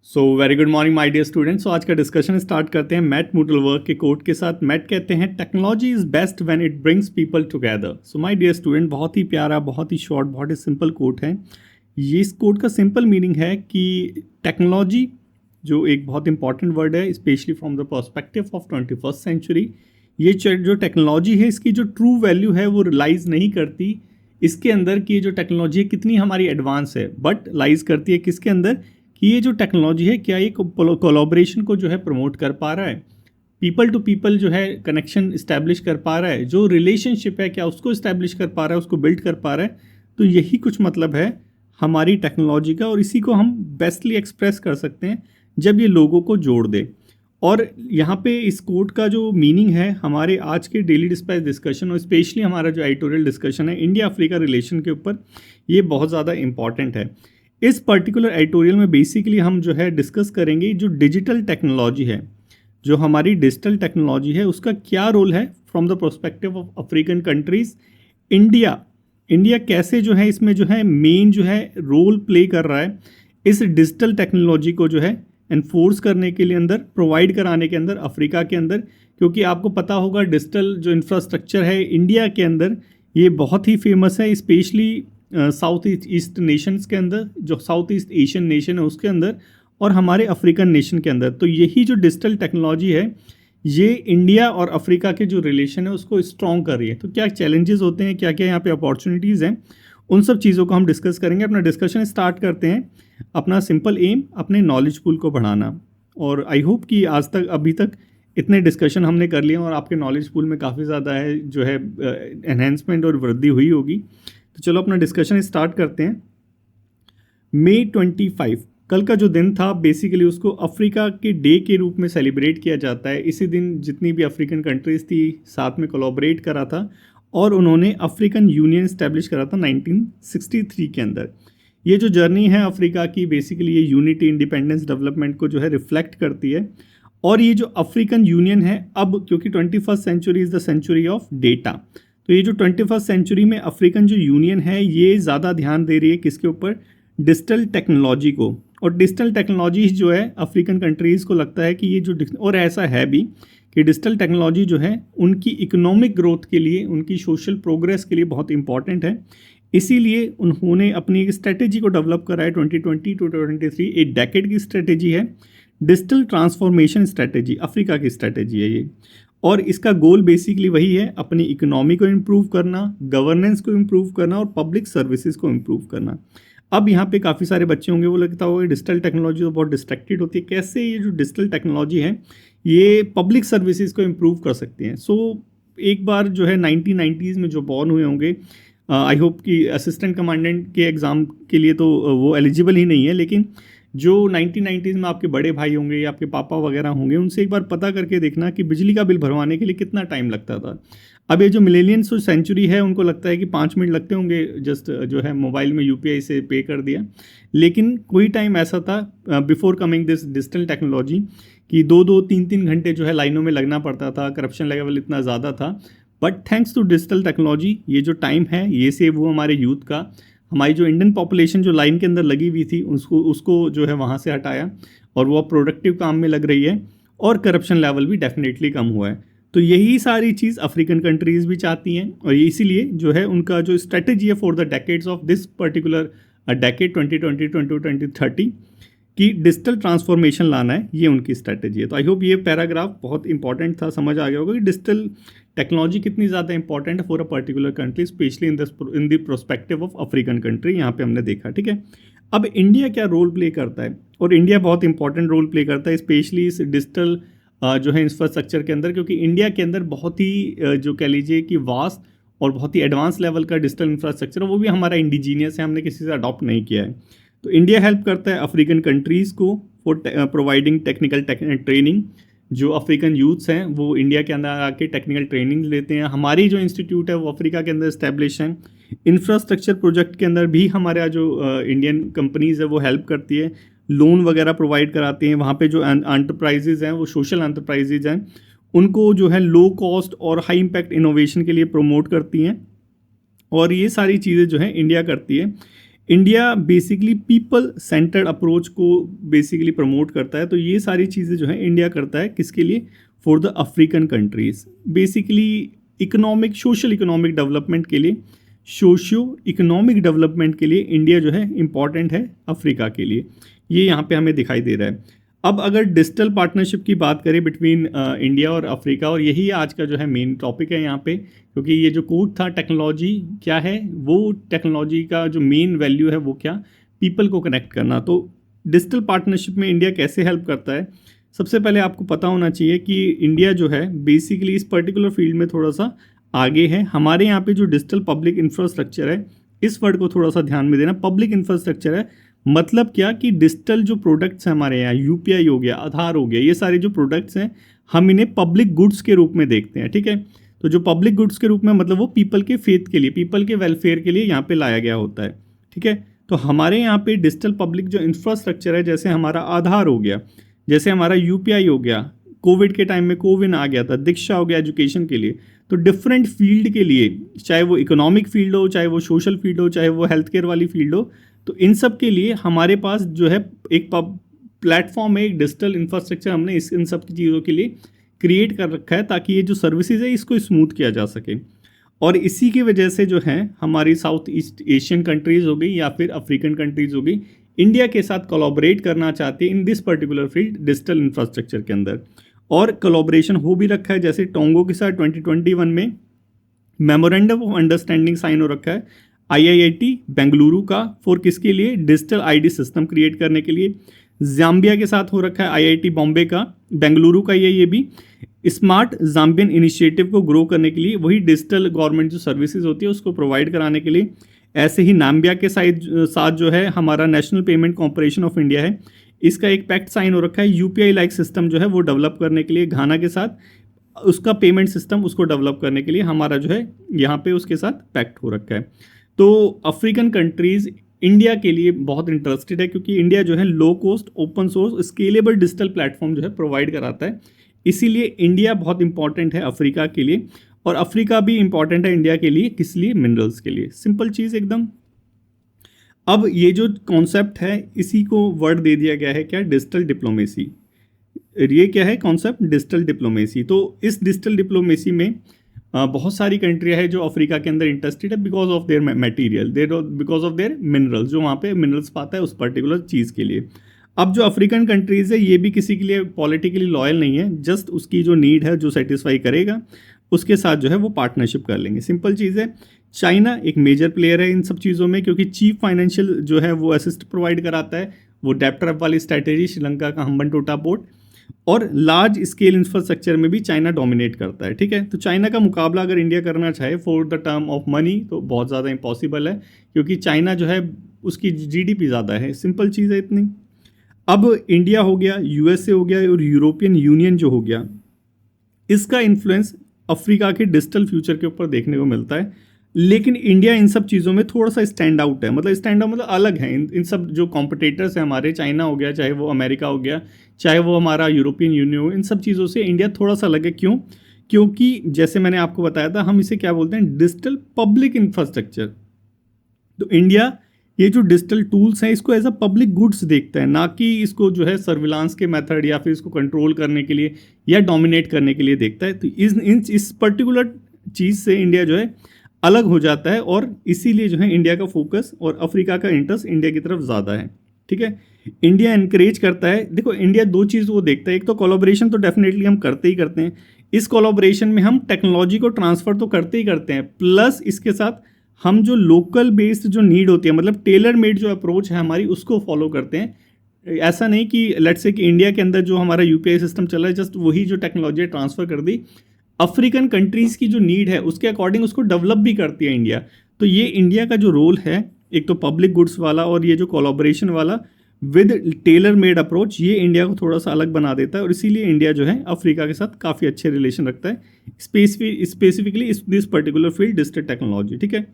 So very good morning my dear students. आज का discussion start करते हैं मैट मूटलवर्क के कोट के साथ। मैट कहते हैं technology is best when it brings people together. So my dear student, बहुत ही प्यारा, बहुत ही शॉर्ट, बहुत ही सिंपल कोट है ये। इस कोट का सिंपल मीनिंग है कि टेक्नोलॉजी जो एक बहुत इंपॉर्टेंट वर्ड है specially from the perspective of 21st century, ये जो टेक्नोलॉजी है इसकी जो ट्रू वैल्यू है वो रियलाइज़ नहीं करती इसके अंदर कि ये जो टेक्नोलॉजी है कितनी हमारी एडवांस है, बट लाइज करती है किसके अंदर कि ये जो टेक्नोलॉजी है क्या ये कोलैबोरेशन को जो है प्रमोट कर पा रहा है, पीपल टू पीपल जो है कनेक्शन इस्टेब्लिश कर पा रहा है, जो रिलेशनशिप है क्या उसको इस्टेब्लिश कर पा रहा है, उसको बिल्ड कर पा रहा है। तो यही कुछ मतलब है हमारी टेक्नोलॉजी का, और इसी को हम बेस्टली एक्सप्रेस कर सकते हैं जब ये लोगों को जोड़ दे। और यहाँ पे इस कोट का जो मीनिंग है हमारे आज के डेली डिस्पैच डिस्कशन और स्पेशली हमारा जो एडिटोरियल डिस्कशन है इंडिया अफ्रीका रिलेशन के ऊपर, ये बहुत ज़्यादा इंपॉर्टेंट है। इस पर्टिकुलर एडिटोरियल में बेसिकली हम जो है डिस्कस करेंगे जो डिजिटल टेक्नोलॉजी है, जो हमारी डिजिटल टेक्नोलॉजी है उसका क्या रोल है from the perspective of African countries. India कैसे जो है इसमें जो है मेन जो है रोल प्ले कर रहा है इस डिजिटल टेक्नोलॉजी को जो है एनफोर्स करने के लिए, अंदर प्रोवाइड कराने के अंदर अफ्रीका के अंदर। क्योंकि आपको पता होगा डिजिटल जो इंफ्रास्ट्रक्चर है इंडिया के अंदर ये बहुत ही फेमस है, स्पेशली साउथ ईस्ट नेशंस के अंदर, जो साउथ ईस्ट एशियन नेशन है उसके अंदर और हमारे अफ्रीकन नेशन के अंदर। तो यही जो डिजिटल टेक्नोलॉजी है ये इंडिया और अफ्रीका के जो रिलेशन है उसको स्ट्रॉन्ग कर रही है। तो क्या चैलेंजेस होते हैं, क्या क्या यहाँ पे अपॉर्चुनिटीज़ हैं, उन सब चीज़ों को हम डिस्कस करेंगे। अपना डिस्कशन स्टार्ट करते हैं। अपना सिंपल एम अपने नॉलेज पूल को बढ़ाना, और आई होप कि आज तक अभी तक इतने डिस्कशन हमने कर लिए और आपके नॉलेज पूल में काफ़ी ज़्यादा है जो है एनहेंसमेंट और वृद्धि हुई होगी। तो चलो अपना डिस्कशन स्टार्ट करते हैं। मई 25 कल का जो दिन था बेसिकली उसको अफ्रीका के डे के रूप में सेलिब्रेट किया जाता है। इसी दिन जितनी भी अफ्रीकन कंट्रीज़ थी साथ में कोलैबोरेट करा था और उन्होंने अफ्रीकन यूनियन इस्टेब्लिश करा था 1963 के अंदर। ये जो जर्नी है अफ्रीका की बेसिकली ये यूनिटी, इंडिपेंडेंस, डेवलपमेंट को जो है रिफ्लेक्ट करती है। और ये जो अफ्रीकन यूनियन है अब, क्योंकि 21st century is the century of data, तो ये जो 21st सेंचुरी में अफ्रीकन जो यूनियन है ये ज़्यादा ध्यान दे रही है किसके ऊपर, डिजिटल टेक्नोलॉजी को। और डिजिटल टेक्नोलॉजी जो है अफ्रीकन कंट्रीज़ को लगता है कि ये जो, और ऐसा है भी कि डिजिटल टेक्नोलॉजी जो है उनकी इकोनॉमिक ग्रोथ के लिए, उनकी सोशल प्रोग्रेस के लिए बहुत इंपॉर्टेंट है। इसीलिए उन्होंने अपनी एक स्ट्रेटेजी को डेवलप करा है 2020 टू 2023, एक डेकेड की स्ट्रेटेजी है, डिजिटल ट्रांसफॉर्मेशन स्ट्रेटेजी, अफ्रीका की स्ट्रेटेजी है ये। और इसका गोल बेसिकली वही है, अपनी इकोनॉमी को इम्प्रूव करना, गवर्नेंस को इम्प्रूव करना और पब्लिक सर्विसेज को इम्प्रूव करना। अब यहाँ पे काफ़ी सारे बच्चे होंगे वो लगता होगा डिजिटल टेक्नोलॉजी तो बहुत डिस्ट्रैक्टेड होती है, कैसे ये जो डिजिटल टेक्नोलॉजी है ये पब्लिक सर्विसेज को इम्प्रूव कर सकती हैं। सो एक बार जो है 1990s में जो बॉर्न हुए होंगे, आई होप कि असिस्टेंट कमांडेंट के एग्ज़ाम के लिए तो वो एलिजिबल ही नहीं है, लेकिन जो 1990s में आपके बड़े भाई होंगे या आपके पापा वगैरह होंगे उनसे एक बार पता करके देखना कि बिजली का बिल भरवाने के लिए कितना टाइम लगता था। अब ये जो मिलेनियंस और सेंचुरी है उनको लगता है कि 5 मिनट लगते होंगे, जस्ट जो है मोबाइल में यूपीआई से पे कर दिया। लेकिन कोई टाइम ऐसा था before coming this digital technology कि 2-3 घंटे जो है लाइनों में लगना पड़ता था, करप्शन लेवल इतना ज़्यादा था। But thanks to digital technology ये जो टाइम है ये सेव हुआ हमारे यूथ का। हमारी जो इंडियन पॉपुलेशन जो लाइन के अंदर लगी हुई थी उसको जो है वहाँ से हटाया और वो प्रोडक्टिव काम में लग रही है और करप्शन लेवल भी डेफिनेटली कम हुआ है। तो यही सारी चीज़ अफ्रीकन कंट्रीज़ भी चाहती हैं और इसीलिए जो है उनका जो स्ट्रेटेजी है for the decades of this particular decade 2020 to 2030 कि डिजिटल ट्रांसफॉर्मेशन लाना है, ये उनकी स्ट्रेटेजी है। तो आई होप ये पैराग्राफ बहुत इंपॉर्टेंट था, समझ आ गया होगा कि डिजिटल टेक्नोलॉजी कितनी ज़्यादा इंपॉर्टेंट है for a particular country, specially in the prospective of African country. यहाँ पे हमने देखा, ठीक है। अब इंडिया क्या रोल प्ले करता है, और इंडिया बहुत इंपॉर्टेंट रोल प्ले करता है स्पेशली इस डिजिटल जो है इंफ्रास्ट्रक्चर के अंदर, क्योंकि इंडिया के अंदर बहुत ही जो कह लीजिए कि वास्ट और बहुत ही एडवांस लेवल का डिजिटल इंफ्रास्ट्रक्चर है, वो भी हमारा इंडिजीनियस है, हमने किसी से अडॉप्ट नहीं किया है। तो इंडिया हेल्प करता है अफ्रीकन कंट्रीज़ को फॉर प्रोवाइडिंग टेक्निकल ट्रेनिंग। जो अफ्रीकन यूथ्स हैं वो इंडिया के अंदर आके टेक्निकल ट्रेनिंग लेते हैं। हमारी जो इंस्टीट्यूट है वो अफ्रीका के अंदर इस्टेब्लिश है। इंफ्रास्ट्रक्चर प्रोजेक्ट के अंदर भी हमारा जो इंडियन कंपनीज़ है वो हेल्प करती है, लोन वगैरह प्रोवाइड कराती हैं। वहाँ पे जो एंटरप्राइजेज़ हैं वो सोशल एंटरप्राइजेज़ हैं, उनको जो है लो कॉस्ट और हाई इम्पैक्ट इनोवेशन के लिए प्रमोट करती हैं। और ये सारी चीज़ें जो है इंडिया करती है। India basically people centred approach को बेसिकली प्रमोट करता है। तो ये सारी चीज़ें जो है इंडिया करता है किसके लिए, for the African countries, basically economic social economic development के लिए, सोशियो इकोनॉमिक डेवलपमेंट के लिए इंडिया जो है इम्पॉर्टेंट है अफ्रीका के लिए, ये यहाँ पे हमें दिखाई दे रहा है। अब अगर डिजिटल पार्टनरशिप की बात करें बिटवीन इंडिया और अफ्रीका, और यही आज का जो है मेन टॉपिक है यहाँ पे, क्योंकि ये जो कोड था टेक्नोलॉजी क्या है, वो टेक्नोलॉजी का जो मेन वैल्यू है वो क्या, पीपल को कनेक्ट करना। तो डिजिटल पार्टनरशिप में इंडिया कैसे हेल्प करता है, सबसे पहले आपको पता होना चाहिए कि इंडिया जो है बेसिकली इस पर्टिकुलर फील्ड में थोड़ा सा आगे है। हमारे यहाँ पे जो डिजिटल पब्लिक इंफ्रास्ट्रक्चर है, इस वर्ड को थोड़ा सा ध्यान में देना, पब्लिक इंफ्रास्ट्रक्चर है मतलब क्या कि डिजिटल जो प्रोडक्ट्स हैं हमारे यहाँ, यूपीआई हो गया, आधार हो गया, ये सारे जो प्रोडक्ट्स हैं हम इन्हें पब्लिक गुड्स के रूप में देखते हैं, ठीक है। तो जो पब्लिक गुड्स के रूप में मतलब वो पीपल के फेथ के लिए, पीपल के वेलफेयर के लिए यहाँ पे लाया गया होता है, ठीक है। तो हमारे यहाँ पे डिजिटल पब्लिक जो इंफ्रास्ट्रक्चर है, जैसे हमारा आधार हो गया, जैसे हमारा यूपीआई हो गया, कोविड के टाइम में कोविन आ गया था, दीक्षा हो गया एजुकेशन के लिए, तो डिफरेंट फील्ड के लिए, चाहे वो इकोनॉमिक फील्ड हो, चाहे वो सोशल फील्ड हो, चाहे वो हेल्थ केयर वाली फील्ड हो, तो इन सब के लिए हमारे पास जो है एक प्लेटफॉर्म है, एक डिजिटल इंफ्रास्ट्रक्चर हमने इन सब की चीज़ों के लिए क्रिएट कर रखा है, ताकि ये जो सर्विसेज है इसको स्मूथ किया जा सके। और इसी की वजह से जो है हमारी साउथ ईस्ट एशियन कंट्रीज़ हो गई या फिर अफ्रीकन कंट्रीज़ हो गई, इंडिया के साथ कोलैबोरेट करना चाहती है in this particular field digital infrastructure के अंदर। और कोलैबोरेशन हो भी रखा है, जैसे टोंगो के साथ 2021 में मेमोरेंडम ऑफ अंडरस्टैंडिंग साइन हो रखा है आईआईटी बेंगलुरु का, फॉर किसके लिए, डिजिटल आईडी सिस्टम क्रिएट करने के लिए। जाम्बिया के साथ हो रखा है आईआईटी बॉम्बे का, बेंगलुरु का ये भी स्मार्ट जाम्बियन इनिशिएटिव को ग्रो करने के लिए, वही डिजिटल गवर्नमेंट जो सर्विसेज होती है उसको प्रोवाइड कराने के लिए। ऐसे ही नाम्बिया के साथ जो है हमारा national payment corporation of India है, इसका एक पैक्ट साइन हो रखा है यूपीआई लाइक सिस्टम जो है वो डेवलप करने के लिए। घाना के साथ उसका पेमेंट सिस्टम उसको डेवलप करने के लिए हमारा जो है यहाँ पे उसके साथ पैक्ट हो रखा है। तो अफ्रीकन कंट्रीज़ इंडिया के लिए बहुत इंटरेस्टेड है, क्योंकि इंडिया जो है low cost open source scalable digital platform जो है प्रोवाइड कराता है, इसीलिए इंडिया बहुत इंपॉर्टेंट है अफ्रीका के लिए, और अफ्रीका भी इंपॉर्टेंट है इंडिया के लिए, किस लिए, मिनरल्स के लिए। सिंपल चीज़ एकदम। अब ये जो कॉन्सेप्ट है इसी को वर्ड दे दिया गया है क्या, डिजिटल डिप्लोमेसी। ये क्या है कॉन्सेप्ट, डिजिटल डिप्लोमेसी। तो इस डिजिटल डिप्लोमेसी में बहुत सारी कंट्रियाँ हैं जो अफ्रीका के अंदर इंटरेस्टेड है, because of their material, because of their minerals, जो वहाँ पे मिनरल्स पाता है उस पर्टिकुलर चीज़ के लिए। अब जो अफ्रीकन कंट्रीज़ है ये भी किसी के लिए पॉलिटिकली लॉयल नहीं है, जस्ट उसकी जो नीड है जो सेटिस्फाई करेगा उसके साथ जो है वो पार्टनरशिप कर लेंगे। सिंपल चीज़ है। चाइना एक मेजर प्लेयर है इन सब चीज़ों में, क्योंकि चीफ फाइनेंशियल जो है वो असिस्ट प्रोवाइड कराता है, वो डेप्ट ट्रैप वाली स्ट्रैटेजी, श्रीलंका का हम्बनटोटा पोर्ट, और लार्ज स्केल इंफ्रास्ट्रक्चर में भी चाइना डोमिनेट करता है, ठीक है। तो चाइना का मुकाबला अगर इंडिया करना चाहे for the term of money तो बहुत ज़्यादा इम्पॉसिबल है, क्योंकि चाइना जो है उसकी जीडीपी ज़्यादा है, सिंपल चीज़ है इतनी। अब इंडिया हो गया, यूएसए हो गया और यूरोपियन यूनियन जो हो गया, इसका इन्फ्लुएंस अफ्रीका के डिजिटल फ्यूचर के ऊपर देखने को मिलता है। लेकिन इंडिया इन सब चीज़ों में थोड़ा सा स्टैंड आउट है, मतलब स्टैंड आउट मतलब अलग है। इन सब जो कॉम्पिटिटर्स हैं हमारे, चाइना हो गया, चाहे वो अमेरिका हो गया, चाहे वो हमारा यूरोपियन यूनियन हो, इन सब चीज़ों से इंडिया थोड़ा सा अलग है। क्यों? क्योंकि जैसे मैंने आपको बताया था, हम इसे क्या बोलते हैं, डिजिटल पब्लिक इंफ्रास्ट्रक्चर। तो इंडिया ये जो डिजिटल टूल्स हैं इसको एज अ पब्लिक गुड्स देखता है, ना कि इसको जो है सर्विलांस के मेथड या फिर इसको कंट्रोल करने के लिए या डोमिनेट करने के लिए देखता है। तो इस पर्टिकुलर चीज़ से इंडिया जो है अलग हो जाता है, और इसीलिए जो है इंडिया का फोकस और अफ्रीका का इंटरेस्ट इंडिया की तरफ ज़्यादा है, ठीक है। इंडिया इनकरेज करता है, देखो इंडिया दो चीज़ वो देखता है, एक तो कोलैबोरेशन तो डेफिनेटली हम करते ही करते हैं, इस कोलैबोरेशन में हम टेक्नोलॉजी को ट्रांसफ़र तो करते ही करते हैं, प्लस इसके साथ हम जो लोकल बेस्ड जो नीड होती है, मतलब टेलर मेड जो अप्रोच है हमारी, उसको फॉलो करते हैं। ऐसा नहीं कि लेट्स से कि इंडिया के अंदर जो हमारा यूपीआई सिस्टम चल रहा है जस्ट वही जो टेक्नोलॉजी ट्रांसफ़र कर दी, अफ्रीकन कंट्रीज़ की जो नीड है उसके अकॉर्डिंग उसको डेवलप भी करती है इंडिया। तो ये इंडिया का जो रोल है, एक तो पब्लिक गुड्स वाला और ये जो कोलैबोरेशन वाला विद टेलर मेड अप्रोच, ये इंडिया को थोड़ा सा अलग बना देता है, और इसीलिए इंडिया जो है अफ्रीका के साथ काफ़ी अच्छे रिलेशन रखता है, specifically this particular field digital technology, ठीक है।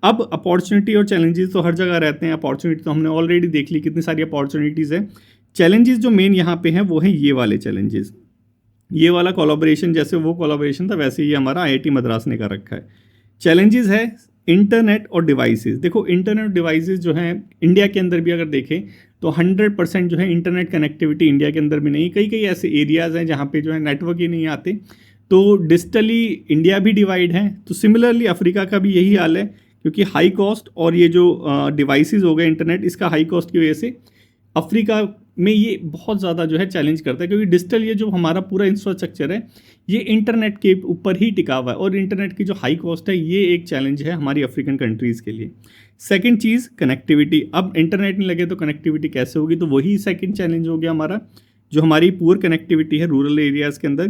अब अपॉर्चुनिटी और चैलेंजेस तो हर जगह रहते हैं। अपॉर्चुनिटी तो हमने ऑलरेडी देख ली, कितनी सारी अपॉर्चुनिटीज़ है। चैलेंजेस जो मेन यहाँ पे हैं वो हैं ये वाले चैलेंजेस। ये वाला कोलैबोरेशन जैसे वो कोलैबोरेशन था वैसे ही हमारा आईआईटी मद्रास ने कर रखा है। चैलेंजेस है इंटरनेट और डिवाइसेस। देखो इंटरनेट डिवाइसेस जो हैं इंडिया के अंदर भी अगर देखें तो 100% जो है इंटरनेट कनेक्टिविटी इंडिया के अंदर भी नहीं, कई कई ऐसे एरियाज़ हैं जहाँ पे जो है नेटवर्क ही नहीं आते, तो डिजिटली इंडिया भी डिवाइड है। तो सिमिलरली अफ्रीका का भी यही हाल है, क्योंकि हाई कॉस्ट और ये जो डिवाइसेस हो गए इंटरनेट, इसका हाई कॉस्ट की वजह से अफ्रीका में ये बहुत ज़्यादा जो है चैलेंज करता है, क्योंकि डिजिटल ये जो हमारा पूरा इंफ्रास्ट्रक्चर है ये इंटरनेट के ऊपर ही टिका हुआ है, और इंटरनेट की जो हाई कॉस्ट है ये एक चैलेंज है हमारी अफ्रीकन कंट्रीज़ के लिए। सेकंड चीज़ कनेक्टिविटी। अब इंटरनेट नहीं लगे तो कनेक्टिविटी कैसे होगी, तो वही सेकंड चैलेंज हो गया हमारा, जो हमारी पुअर कनेक्टिविटी है रूरल एरियाज़ के अंदर,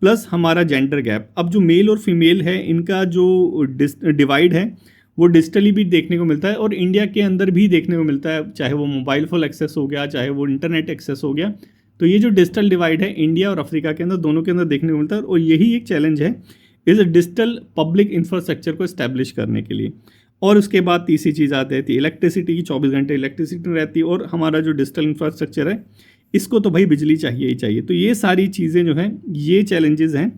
प्लस हमारा जेंडर गैप। अब जो मेल और फीमेल है इनका जो डिवाइड है वो डिजिटली भी देखने को मिलता है, और इंडिया के अंदर भी देखने को मिलता है, चाहे वो मोबाइल फ़ोन एक्सेस हो गया, चाहे वो इंटरनेट एक्सेस हो गया। तो ये जो डिजिटल डिवाइड है इंडिया और अफ्रीका के अंदर, दोनों के अंदर देखने को मिलता है, और यही एक चैलेंज है इस डिजिटल पब्लिक इंफ्रास्ट्रक्चर को इस्टेब्लिश करने के लिए। और उसके बाद तीसरी चीज़ आती है इलेक्ट्रिसिटी की। 24 घंटे इलेक्ट्रिसिटी रहती है, और हमारा जो डिजिटल इंफ्रास्ट्रक्चर है इसको तो भाई बिजली चाहिए ही चाहिए। तो ये सारी चीज़ें जो हैं ये चैलेंजेस हैं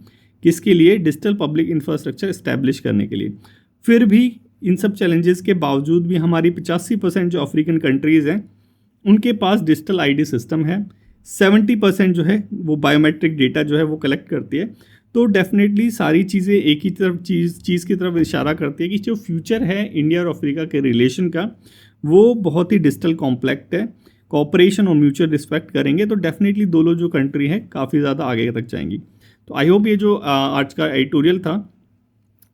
किसके लिए, डिजिटल पब्लिक इंफ्रास्ट्रक्चर इस्टेब्लिश करने के लिए। फिर भी इन सब चैलेंजेस के बावजूद भी हमारी 85% जो अफ्रीकन कंट्रीज़ हैं उनके पास डिजिटल आईडी सिस्टम है। 70% जो है वो बायोमेट्रिक डेटा जो है वो कलेक्ट करती है। तो डेफिनेटली सारी चीज़ें एक ही तरफ चीज़ की तरफ इशारा करती है कि जो फ्यूचर है इंडिया और अफ्रीका के रिलेशन का वो बहुत ही डिजिटल कॉम्प्लेक्ट है। कोऑपरेशन और म्यूचुअल रिस्पेक्ट करेंगे तो डेफिनेटली दोनों जो कंट्री है काफ़ी ज़्यादा आगे तक जाएंगी। तो आई होप ये जो आज का एडिटोरियल था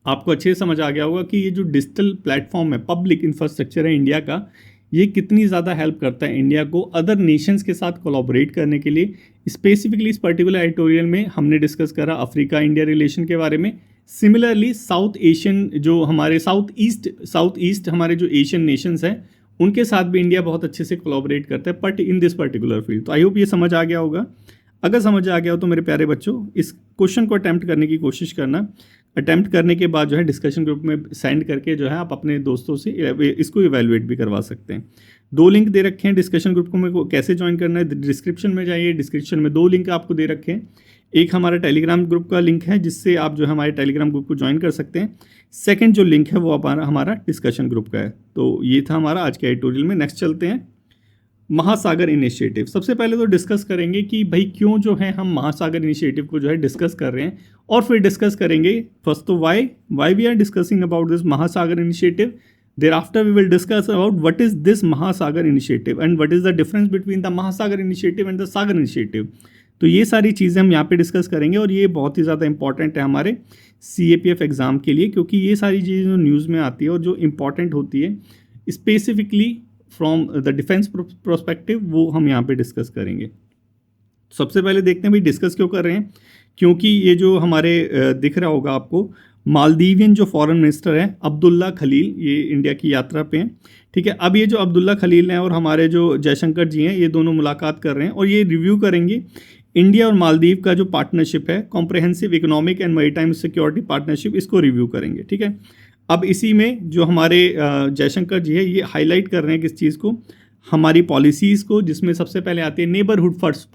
आपको अच्छे से समझ आ गया होगा कि ये जो डिजिटल प्लेटफॉर्म है, पब्लिक इंफ्रास्ट्रक्चर है इंडिया का, ये कितनी ज़्यादा हेल्प करता है इंडिया को अदर नेशंस के साथ कोलैबोरेट करने के लिए। स्पेसिफिकली इस पर्टिकुलर एडिटोरियल में हमने डिस्कस करा अफ्रीका इंडिया रिलेशन के बारे में। सिमिलरली साउथ एशियन जो हमारे साउथ ईस्ट हमारे जो एशियन नेशंस हैं उनके साथ भी इंडिया बहुत अच्छे से कोलैबोरेट करता है, but in this particular field. तो आई होप ये समझ आ गया होगा। अगर समझ आ गया हो तो मेरे प्यारे बच्चों इस क्वेश्चन को अटैम्प्ट करने की कोशिश करना। अटैम्प्ट करने के बाद जो है डिस्कशन ग्रुप में सेंड करके जो है आप अपने दोस्तों से इसको इवैल्यूएट भी करवा सकते हैं। 2 लिंक दे रखे हैं डिस्कशन ग्रुप को, मेरे को कैसे ज्वाइन करना है डिस्क्रिप्शन में जाइए। डिस्क्रिप्शन में 2 लिंक आपको दे रखे हैं। एक हमारा टेलीग्राम ग्रुप का लिंक है जिससे आप जो है हमारे टेलीग्राम ग्रुप को ज्वाइन कर सकते हैं। सेकंड जो लिंक है वो हमारा डिस्कशन ग्रुप का है। तो ये था हमारा आज के एडिटोरियल में। नेक्स्ट चलते हैं महासागर इनिशिएटिव। सबसे पहले तो डिस्कस करेंगे कि भाई क्यों जो है हम महासागर इनिशिएटिव को जो है डिस्कस कर रहे हैं, और फिर डिस्कस करेंगे फर्स्ट तो why we are discussing about this Mahasagar initiative. Thereafter we will discuss about what is this Mahasagar initiative and what is the difference between the Mahasagar initiative and the Sagar initiative। तो ये सारी चीज़ें हम यहाँ पे discuss करेंगे, और ये बहुत ही ज़्यादा इंपॉर्टेंट है हमारे CAPF एग्ज़ाम के लिए, क्योंकि ये सारी चीज़ें जो न्यूज़ में आती है और जो इम्पॉर्टेंट होती है specifically from the defence prospective, वो हम यहाँ पे डिस्कस करेंगे। सबसे पहले देखते हैं भाई डिस्कस क्यों कर रहे हैं, क्योंकि ये जो हमारे दिख रहा होगा आपको मालदीवियन जो फॉरेन मिनिस्टर हैं अब्दुल्ला खलील, ये इंडिया की यात्रा पे हैं। ठीक है, अब ये जो अब्दुल्ला खलील हैं और हमारे जो जयशंकर जी हैं ये दोनों मुलाकात कर रहे हैं, और ये रिव्यू करेंगे इंडिया और मालदीव का जो पार्टनरशिप है, comprehensive economic and maritime security partnership, इसको रिव्यू करेंगे। ठीक है, अब इसी में जो हमारे जयशंकर जी है ये हाईलाइट कर रहे हैं किस चीज़ को, हमारी पॉलिसीज़ को, जिसमें सबसे पहले आती है नेबरहुड फर्स्ट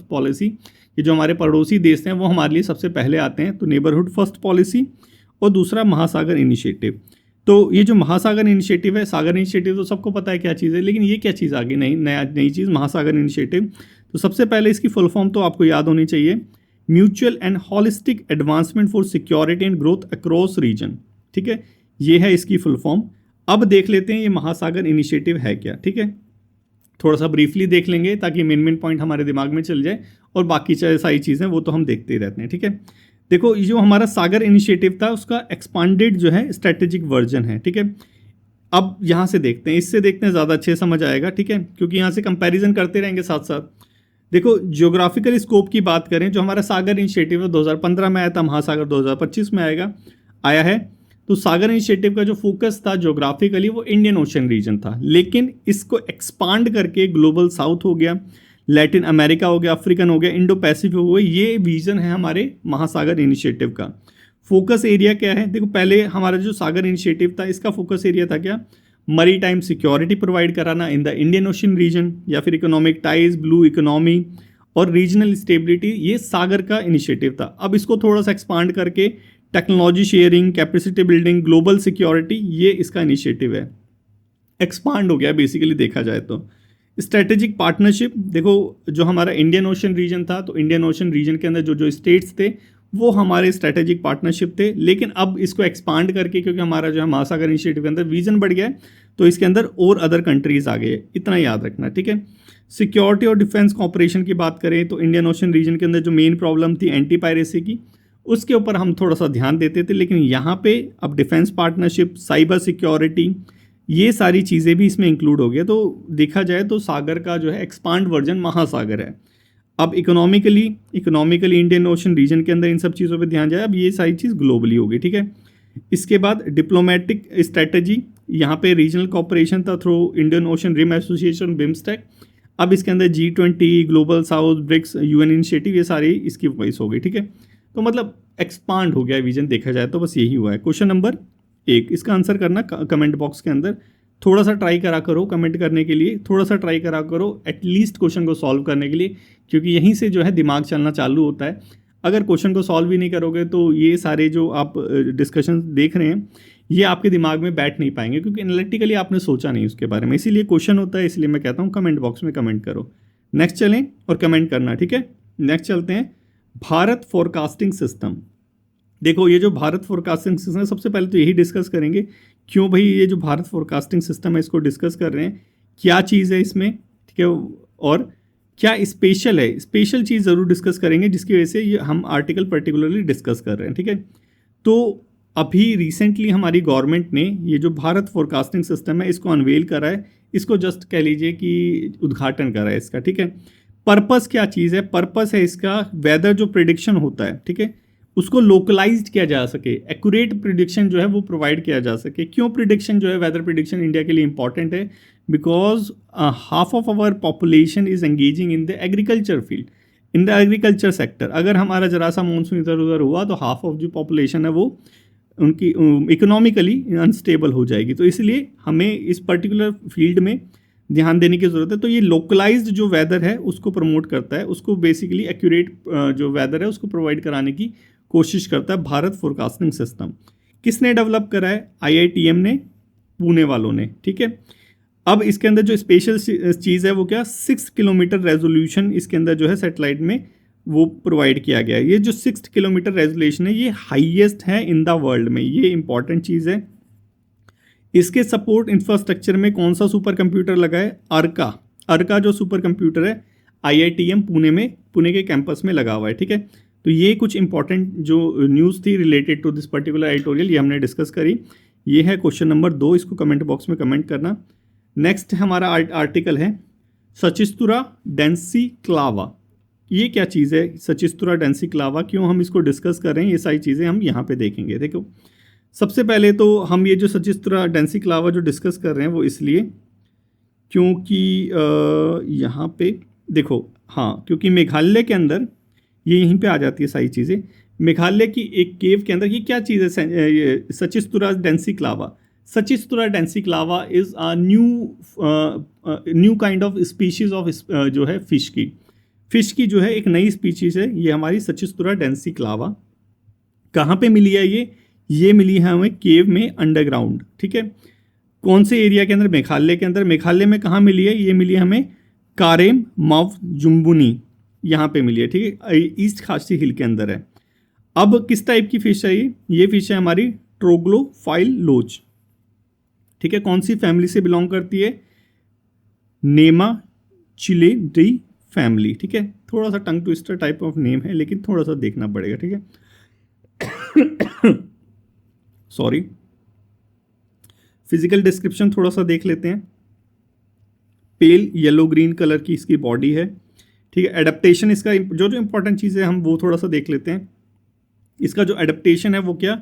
पॉलिसी। ये जो हमारे पड़ोसी देश हैं वो हमारे लिए सबसे पहले आते हैं, तो नेबरहुड फर्स्ट पॉलिसी, और दूसरा महासागर इनिशिएटिव। तो ये जो महासागर इनिशिएटिव है, सागर इनिशिएटिव तो सबको पता है क्या चीज़ है, लेकिन ये क्या चीज़ आ गई नई चीज़ महासागर इनिशिएटिव। तो सबसे पहले इसकी फुल फॉर्म तो आपको याद होनी चाहिए, mutual and holistic advancement for security and growth across region. ठीक है, ये है इसकी फुल फॉर्म। अब देख लेते हैं ये महासागर इनिशिएटिव है क्या। ठीक है, थोड़ा सा ब्रीफली देख लेंगे ताकि मेन पॉइंट हमारे दिमाग में चल जाए, और बाकी सारी चीज़ें वो तो हम देखते ही रहते हैं। ठीक है, देखो ये जो हमारा सागर इनिशिएटिव था उसका एक्सपांडेड जो है स्ट्रेटेजिक वर्जन है। ठीक है, अब यहाँ से देखते हैं, इससे देखते हैं ज़्यादा अच्छे समझ आएगा। ठीक है, क्योंकि यहाँ से कंपैरिजन करते रहेंगे साथ साथ। देखो जियोग्राफिकल स्कोप की बात करें, जो हमारा सागर इनिशिएटिव है 2015 में आया था, महासागर 2025 में आया है। तो सागर इनिशिएटिव का जो फोकस था ज्योग्राफिकली वो इंडियन ओशन रीजन था, लेकिन इसको एक्सपांड करके ग्लोबल साउथ हो गया, लैटिन अमेरिका हो गया, अफ्रीकन हो गया, इंडो पैसिफिक हो गया। ये विजन है हमारे महासागर इनिशिएटिव का। फोकस एरिया क्या है, देखो पहले हमारा जो सागर इनिशिएटिव था इसका फोकस एरिया था क्या, मरी टाइम सिक्योरिटी प्रोवाइड कराना in the Indian ocean region, या फिर इकोनॉमिक टाइज, ब्लू इकोनॉमी और रीजनल स्टेबिलिटी, ये सागर का इनिशिएटिव था। अब इसको थोड़ा सा एक्सपांड करके technology sharing, capacity building, global security, ये इसका इनिशिएटिव है। एक्सपांड हो गया बेसिकली देखा जाए तो। स्ट्रेटेजिक पार्टनरशिप, देखो जो हमारा इंडियन ओशन रीजन था, तो इंडियन ओशन रीजन के अंदर जो जो स्टेट्स थे वो हमारे स्ट्रेटेजिक पार्टनरशिप थे, लेकिन अब इसको एक्सपांड करके, क्योंकि हमारा जो है महासागर इनिशिएटिव के अंदर विजन बढ़ गया है, तो इसके अंदर और अदर कंट्रीज आ गए, इतना याद रखना, ठीक है। सिक्योरिटी और डिफेंस कॉपरेशन की बात करें तो इंडियन ओशन रीजन के अंदर जो मेन प्रॉब्लम थी एंटी पायरेसी की, उसके ऊपर हम थोड़ा सा ध्यान देते थे, लेकिन यहाँ पे अब डिफेंस पार्टनरशिप, साइबर सिक्योरिटी, ये सारी चीज़ें भी इसमें इंक्लूड हो गया। तो देखा जाए तो सागर का जो है एक्सपांड वर्जन महासागर है। अब इकोनॉमिकली इंडियन ओशन रीजन के अंदर इन सब चीज़ों पे ध्यान जाए, अब ये सारी चीज़ ग्लोबली होगी, ठीक है। इसके बाद डिप्लोमेटिक स्ट्रेटजी, यहाँ पे रीजनल कॉपरेशन था through Indian ocean rim association BIMSTEC, अब इसके अंदर G20, global south, BRICS, UN initiative, ये सारी इसकी वॉइस हो गई, ठीक है। तो मतलब एक्सपांड हो गया विजन देखा जाए तो, बस यही हुआ है। क्वेश्चन नंबर 1, इसका आंसर करना कमेंट बॉक्स के अंदर, थोड़ा सा ट्राई करा करो कमेंट करने के लिए, थोड़ा सा ट्राई करा करो एटलीस्ट क्वेश्चन को सॉल्व करने के लिए, क्योंकि यहीं से जो है दिमाग चलना चालू होता है। अगर क्वेश्चन को सॉल्व ही नहीं करोगे तो ये सारे जो आप डिस्कशन देख रहे हैं ये आपके दिमाग में बैठ नहीं पाएंगे, क्योंकि एनालिटिकली आपने सोचा नहीं उसके बारे में। इसीलिए क्वेश्चन होता है, इसलिए मैं कहता हूँ कमेंट बॉक्स में कमेंट करो। नेक्स्ट चलें और कमेंट करना, ठीक है। नेक्स्ट चलते हैं, भारत फोरकास्टिंग सिस्टम। देखो ये जो भारत फोरकास्टिंग सिस्टम है, सबसे पहले तो यही डिस्कस करेंगे क्यों भाई ये जो भारत फोरकास्टिंग सिस्टम है इसको डिस्कस कर रहे हैं, क्या चीज़ है इसमें, ठीक है, और क्या स्पेशल है। स्पेशल चीज़ ज़रूर डिस्कस करेंगे जिसकी वजह से ये हम आर्टिकल पर्टिकुलरली डिस्कस कर रहे हैं, ठीक है। तो अभी रिसेंटली हमारी गवर्नमेंट ने ये जो भारत फोरकास्टिंग सिस्टम है इसको अनवेल करा है, इसको जस्ट कह लीजिए कि उद्घाटन करा है इसका, ठीक है। पर्पस क्या चीज़ है, पर्पस है इसका वेदर जो प्रिडिक्शन होता है, ठीक है, उसको लोकलाइज्ड किया जा सके, एक्यूरेट प्रिडिक्शन जो है वो प्रोवाइड किया जा सके। क्यों प्रिडिक्शन जो है वेदर प्रिडिक्शन इंडिया के लिए इंपॉर्टेंट है, because half of our population is engaging in the agriculture field, in the agriculture sector. अगर हमारा जरा सा मानसून इधर उधर हुआ तो हाफ ऑफ जो पॉपुलेशन है वो उनकी इकोनॉमिकली अनस्टेबल हो जाएगी, तो इसलिए हमें इस पर्टिकुलर फील्ड में ध्यान देने की ज़रूरत है। तो ये लोकलाइज्ड जो वेदर है उसको प्रमोट करता है, उसको बेसिकली एक्यूरेट जो वेदर है उसको प्रोवाइड कराने की कोशिश करता है भारत फोरकास्टिंग सिस्टम। किसने डेवलप करा है, IITM ने, पुणे वालों ने, ठीक है। अब इसके अंदर जो स्पेशल चीज़ है वो क्या, 6 किलोमीटर रेजोल्यूशन इसके अंदर जो है सैटेलाइट में वो प्रोवाइड किया गया है। ये जो 6 किलोमीटर रेजोल्यूशन है ये हाईएस्ट है इन द वर्ल्ड में, ये इंपॉर्टेंट चीज़ है। इसके सपोर्ट इंफ्रास्ट्रक्चर में कौन सा सुपर कंप्यूटर लगा है, अर्का जो सुपर कंप्यूटर है IITM पुणे में, पुणे के कैंपस में लगा हुआ है, ठीक है। तो ये कुछ इंपॉर्टेंट जो न्यूज़ थी related to this particular editorial, ये हमने डिस्कस करी। ये है क्वेश्चन नंबर 2, इसको कमेंट बॉक्स में कमेंट करना। नेक्स्ट हमारा आर्टिकल है सचिस्तुरा डेंसिक्लावा। ये क्या चीज़ है सचिस्तुरा डेंसिक्लावा, क्यों हम इसको डिस्कस कर रहे हैं, ये सारी चीज़ें हम यहाँ पे देखेंगे। देखो सबसे पहले तो हम ये जो सचिस्तुरा डेंसिक्लावा जो डिस्कस कर रहे हैं वो इसलिए क्योंकि यहाँ पे देखो, हाँ, क्योंकि मेघालय के अंदर ये यहीं पे आ जाती है सारी चीज़ें। मेघालय की एक केव के अंदर ये क्या चीज़ है, Schistura densiclava. Schistura densiclava is a new kind of species of जो है फिश की जो है एक नई स्पीशीज़ है, ये हमारी सचिस्तुरा डेंसिक्लावा। कहाँ पे मिली है ये मिली है हमें केव में अंडरग्राउंड, ठीक है। कौन से एरिया के अंदर, मेघालय के अंदर। मेघालय में कहाँ मिली है, ये मिली है हमें कारेम माव जुम्बुनी, यहाँ पे मिली है, ठीक है, ईस्ट खासी हिल के अंदर है। अब किस टाइप की फिश है ये फिश है हमारी ट्रोग्लोफाइल लोच, ठीक है। कौन सी फैमिली से बिलोंग करती है, नेमाचिलिडी फैमिली, ठीक है। थोड़ा सा tongue twister type of name है, लेकिन थोड़ा सा देखना पड़ेगा, ठीक है। सॉरी, फिजिकल डिस्क्रिप्शन थोड़ा सा देख लेते हैं। पेल येलो ग्रीन कलर की इसकी बॉडी है, ठीक है। एडेप्टेशन इसका जो इंपॉर्टेंट चीज़ है हम वो थोड़ा सा देख लेते हैं। इसका जो एडेप्टेशन है वो क्या,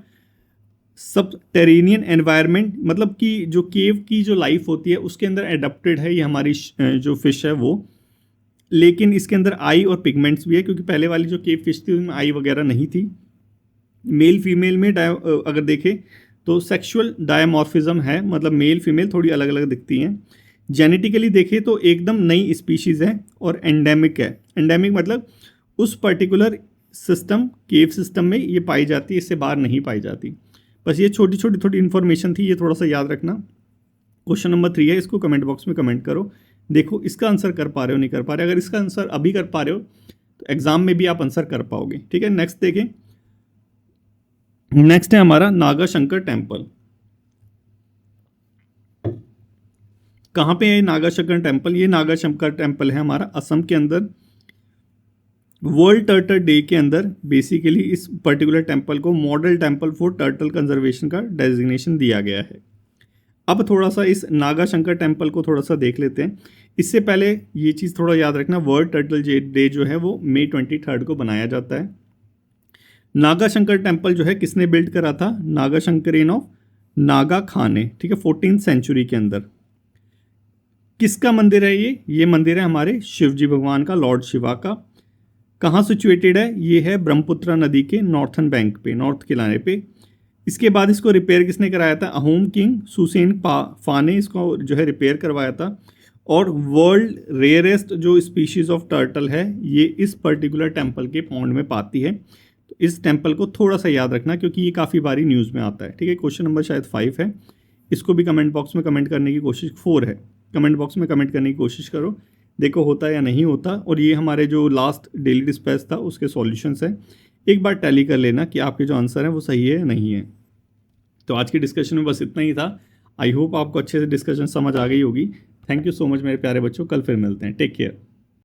सबटेरेनियन एनवायरनमेंट, मतलब कि जो केव की जो लाइफ होती है उसके अंदर एडेप्टेड है ये हमारी जो फिश है वो। लेकिन इसके अंदर आई और पिगमेंट्स भी है, क्योंकि पहले वाली जो केव फिश थी उसमें आई वगैरह नहीं थी। मेल फीमेल में अगर देखें तो सेक्सुअल डायमॉर्फिज्म है, मतलब मेल फीमेल थोड़ी अलग अलग दिखती हैं। जेनेटिकली देखें तो एकदम नई स्पीशीज़ है और एंडेमिक है। एंडेमिक मतलब उस पर्टिकुलर सिस्टम, केव सिस्टम में ये पाई जाती है, इससे बाहर नहीं पाई जाती। बस ये छोटी छोटी थोड़ी इन्फॉर्मेशन थी, ये थोड़ा सा याद रखना। क्वेश्चन नंबर 3 है, इसको कमेंट बॉक्स में कमेंट करो। देखो इसका आंसर कर पा रहे हो नहीं कर पा रहे, अगर इसका आंसर अभी कर पा रहे हो तो एग्जाम में भी आप आंसर कर पाओगे। ठीक है, नेक्स्ट देखें। नेक्स्ट है हमारा नागा शंकर टेम्पल। कहाँ पे है नागा शंकर टेम्पल? ये नागा शंकर टेम्पल है हमारा असम के अंदर। वर्ल्ड टर्टल डे के अंदर बेसिकली इस पर्टिकुलर टेम्पल को model temple for turtle conservation का डेजिग्नेशन दिया गया है। अब थोड़ा सा इस नागा शंकर टेम्पल को थोड़ा सा देख लेते हैं। इससे पहले ये चीज़ थोड़ा याद रखना, वर्ल्ड टर्टल डे जो है वो मई 23 को बनाया जाता है। नागा शंकर टेम्पल जो है किसने बिल्ड करा था? नागा शंकरेन ऑफ नागा खान ने, ठीक है, 14th सेंचुरी के अंदर। किसका मंदिर है ये मंदिर है हमारे शिवजी भगवान का, लॉर्ड शिवा का। कहाँ सिचुएटेड है? ये है ब्रह्मपुत्र नदी के नॉर्थन बैंक पे, नॉर्थ किनारे पे। इसके बाद इसको रिपेयर किसने कराया था? अहोम किंग सुसेन फा ने इसको जो है रिपेयर करवाया था। और वर्ल्ड रेयरेस्ट जो स्पीशीज़ ऑफ टर्टल है ये इस पर्टिकुलर टेम्पल के पॉन्ड में पाती है। तो इस टेम्पल को थोड़ा सा याद रखना क्योंकि ये काफ़ी बारी न्यूज़ में आता है। ठीक है, क्वेश्चन नंबर शायद 5 है, इसको भी कमेंट बॉक्स में कमेंट करने की कोशिश, 4 है, कमेंट बॉक्स में कमेंट करने की कोशिश करो, देखो होता है या नहीं होता। और ये हमारे जो लास्ट डेली डिस्पैच था उसके सॉल्यूशंस हैं, एक बार टैली कर लेना कि आपके जो आंसर है वो सही है या नहीं है। तो आज की डिस्कशन में बस इतना ही था। आई होप आपको अच्छे से डिस्कशन समझ आ गई होगी। थैंक यू सो मच मेरे प्यारे बच्चों, कल फिर मिलते हैं, टेक केयर।